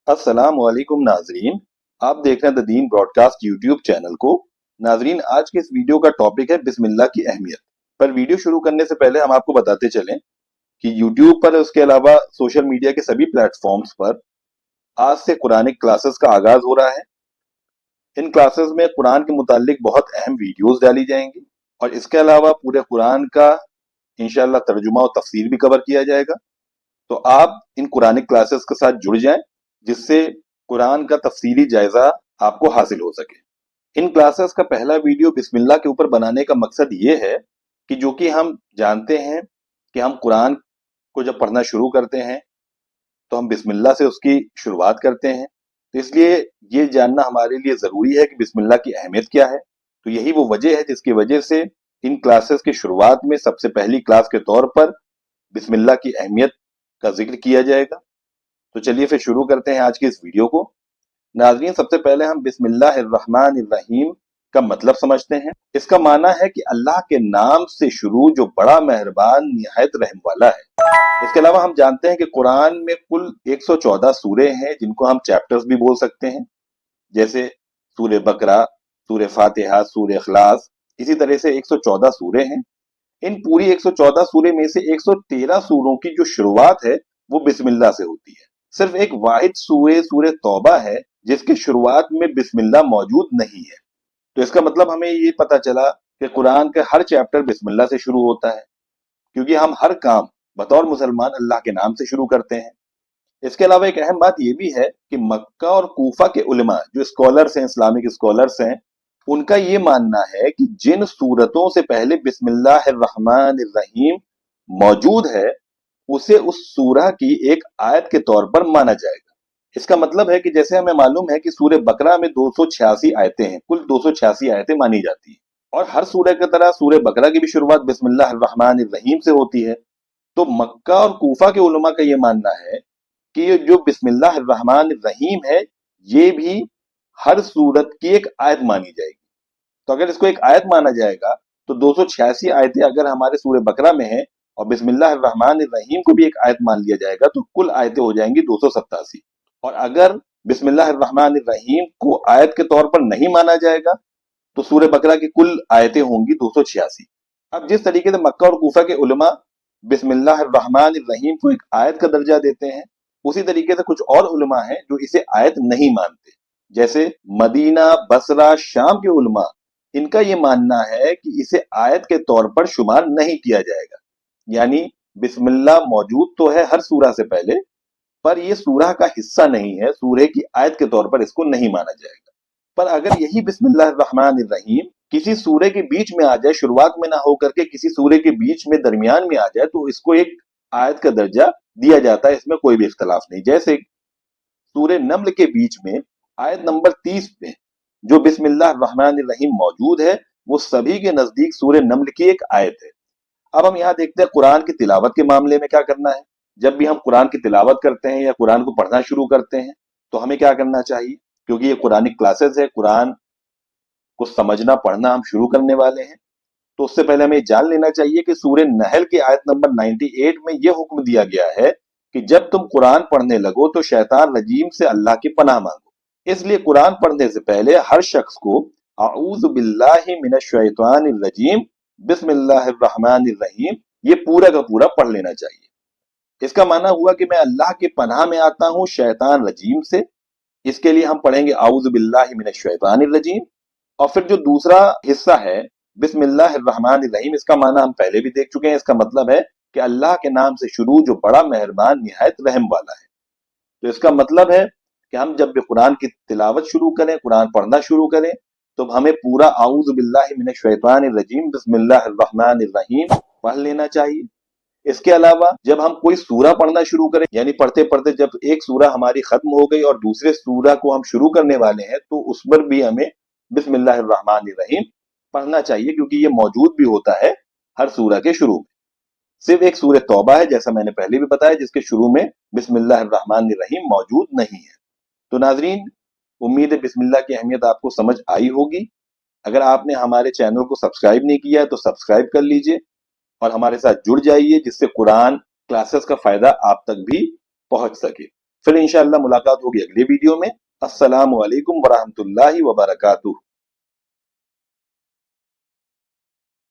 अस्सलाम वालेकुम नाजरीन, आप देख रहे हैं the Deen broadcast YouTube channel को। नाजरीन, आज के इस वीडियो का टॉपिक है बिस्मिल्लाह की अहमियत। पर वीडियो शुरू करने से पहले हम आपको बताते चलें कि यूट्यूब पर उसके अलावा सोशल मीडिया के सभी प्लेटफॉर्म्स पर आज से कुरानिक क्लासेस का आगाज हो रहा है। इन क्लासेस में कुरान के मुतालिक बहुत अहम वीडियोस डाली जाएंगी और इसके अलावा पूरे कुरान का इंशाअल्लाह तर्जुमा और तफसीर भी कवर किया जाएगा। तो आप इन कुरानिक क्लासेस के साथ जुड़ जाएं जिससे कुरान का तफसीली जायजा आपको हासिल हो सके। इन क्लासेस का पहला वीडियो बिस्मिल्लाह के ऊपर बनाने का मकसद ये है कि जो कि हम जानते हैं कि हम कुरान को जब पढ़ना शुरू करते हैं तो हम बिस्मिल्लाह से उसकी शुरुआत करते हैं, तो इसलिए ये जानना हमारे लिए ज़रूरी है कि बिस्मिल्लाह की अहमियत क्या है। तो यही वो वजह है जिसकी वजह से इन क्लासेस की शुरुआत में सबसे पहली क्लास के तौर पर बिस्मिल्लाह की अहमियत का जिक्र किया जाएगा। तो चलिए फिर शुरू करते हैं आज की इस वीडियो को। नाज़रीन, सबसे पहले हम बिस्मिल्लाहिर्रहमानिर्रहीम का मतलब समझते हैं। इसका माना है कि अल्लाह के नाम से शुरू जो बड़ा मेहरबान निहायत रहम वाला है। इसके अलावा हम जानते हैं कि कुरान में कुल 114 सूरे हैं जिनको हम चैप्टर्स भी बोल सकते हैं, जैसे सूरे बकरा, सूरे फातिहा, सूरे इखलास, इसी तरह से 114 सूरे हैं। इन पूरी 114 सूरे में से 113 सूरों की जो शुरुआत है वो बिस्मिल्लाह से होती है। सिर्फ एक वाहिद सूरे तौबा है जिसकी शुरुआत में बिस्मिल्लाह मौजूद नहीं है। तो इसका मतलब हमें ये पता चला कि कुरान का हर चैप्टर बिस्मिल्लाह से शुरू होता है, क्योंकि हम हर काम बतौर मुसलमान अल्लाह के नाम से शुरू करते हैं। इसके अलावा एक अहम बात यह भी है कि मक्का और कूफा के उलमा जो स्कॉलर्स हैं, इस्लामिक स्कॉलर्स हैं, उनका ये मानना है कि जिन सूरतों से पहले बिस्मिल्लाहिर्रहमानिर्रहीम मौजूद है उसे उस सूरह की एक आयत के तौर पर माना जाएगा। इसका मतलब है कि जैसे हमें मालूम है कि सूरह बकरा में 286 आयतें हैं, कुल 286 आयतें मानी जाती हैं, और हर सूरह की तरह सूरह बकरा की भी शुरुआत बिस्मिल्लाहिर्रहमानिर्रहीम से होती है। तो मक्का और कूफा के उलमा का ये मानना है कि ये जो बिस्मिल्लाहिर्रहमानिर्रहीम है ये भी हर सूरत की एक आयत मानी जाएगी। तो अगर इसको एक आयत माना जाएगा तो 286 आयतें अगर हमारे सूरह बकरा में है और बिस्मिल्लाहिर्रहमानिर्रहीम को भी एक आयत मान लिया जाएगा तो कुल आयतें हो जाएंगी 287। और अगर बिस्मिल्लाहिर्रहमानिर्रहीम को आयत के तौर पर नहीं माना जाएगा तो सूरह बकरा की कुल आयतें होंगी 286। अब जिस तरीके से मक्का और कूफा के उलमा बिस्मिल्लाहिर्रहमानिर्रहीम को एक आयत का दर्जा देते हैं, उसी तरीके से कुछ और उलमा हैं जो इसे आयत नहीं मानते, जैसे मदीना, बसरा, शाम के उलमा, इनका ये मानना है कि इसे आयत के तौर पर शुमार नहीं किया जाएगा। यानी बिस्मिल्लाह मौजूद तो है हर सूरह से पहले, पर यह सूरह का हिस्सा नहीं है, सूरह की आयत के तौर पर इसको नहीं माना जाएगा। पर अगर यही बिस्मिल्लाहिर्रहमानिर्रहीम किसी सूरह के बीच में आ जाए, शुरुआत में ना होकर के किसी सूरह के बीच में दरमियान में आ जाए, तो इसको एक आयत का दर्जा दिया जाता है, इसमें कोई भी इख्तलाफ नहीं। जैसे सूरह नम्ल के बीच में आयत नंबर 30 में जो बिस्मिल्लाहिर्रहमानिर्रहीम मौजूद है वो सभी के नजदीक सूरह नम्ल की एक आयत है। अब हम यहाँ देखते हैं कुरान की तिलावत के मामले में क्या करना है। जब भी हम कुरान की तिलावत करते हैं या कुरान को पढ़ना शुरू करते हैं तो हमें क्या करना चाहिए, क्योंकि ये कुरानिक क्लासेस है, कुरान को समझना पढ़ना हम शुरू करने वाले हैं, तो उससे पहले हमें जान लेना चाहिए कि सूरह नहल की आयत नंबर 98 में यह हुक्म दिया गया है कि जब तुम कुरान पढ़ने लगो तो शैतान रजीम से अल्लाह की पनाह मांगो। इसलिए कुरान पढ़ने से पहले हर शख्स को आऊज़ु बिल्लाहि मिनश शैतानिर रजीम बिस्मिल्लाहिर्रहमानिर्रहीम ये पूरा का पूरा पढ़ लेना चाहिए। इसका माना हुआ कि मैं अल्लाह की पनाह में आता हूं शैतान रजीम से। इसके लिए हम पढ़ेंगे आऊज़ु बिल्लाहि मिनश शैतानिर रजीम। और फिर जो दूसरा हिस्सा है बिस्मिल्लाहिर्रहमानिर्रहीम, इसका माना हम पहले भी देख चुके हैं। इसका मतलब है कि अल्लाह के नाम से शुरू जो बड़ा मेहरबान निहायत रहम वाला है। तो इसका मतलब है कि हम जब भी कुरान की तिलावत शुरू करें, कुरान पढ़ना शुरू करें, तो हमें पूरा आऊज़ु बिल्लाहि मिनश शैतानिर रजीम बिस्मिल्लाहिर्रहमानिर्रहीम पढ़ लेना चाहिए। इसके अलावा जब हम कोई सूरा पढ़ना शुरू करें, यानी पढ़ते पढ़ते जब एक सूरा हमारी खत्म हो गई और दूसरे सूरा को हम शुरू करने वाले हैं, तो उस पर भी हमें बिस्मिल्लाहिर्रहमानिर्रहीम पढ़ना चाहिए, क्योंकि ये मौजूद भी होता है हर सूरा के शुरू में। सिर्फ एक सूरह तौबा है, जैसा मैंने पहले भी बताया, जिसके शुरू में बिस्मिल्लाहिर्रहमानिर्रहीम मौजूद नहीं है। तो नाजरीन, उम्मीद है बिस्मिल्लाह की अहमियत आपको समझ आई होगी। अगर आपने हमारे चैनल को सब्सक्राइब नहीं किया है तो सब्सक्राइब कर लीजिए और हमारे साथ जुड़ जाइए, जिससे कुरान क्लासेस का फायदा आप तक भी पहुंच सके। फिर इंशाअल्लाह मुलाकात होगी अगले वीडियो में। अस्सलामु अलैकुम वरहमतुल्लाहि वबरकातुहू।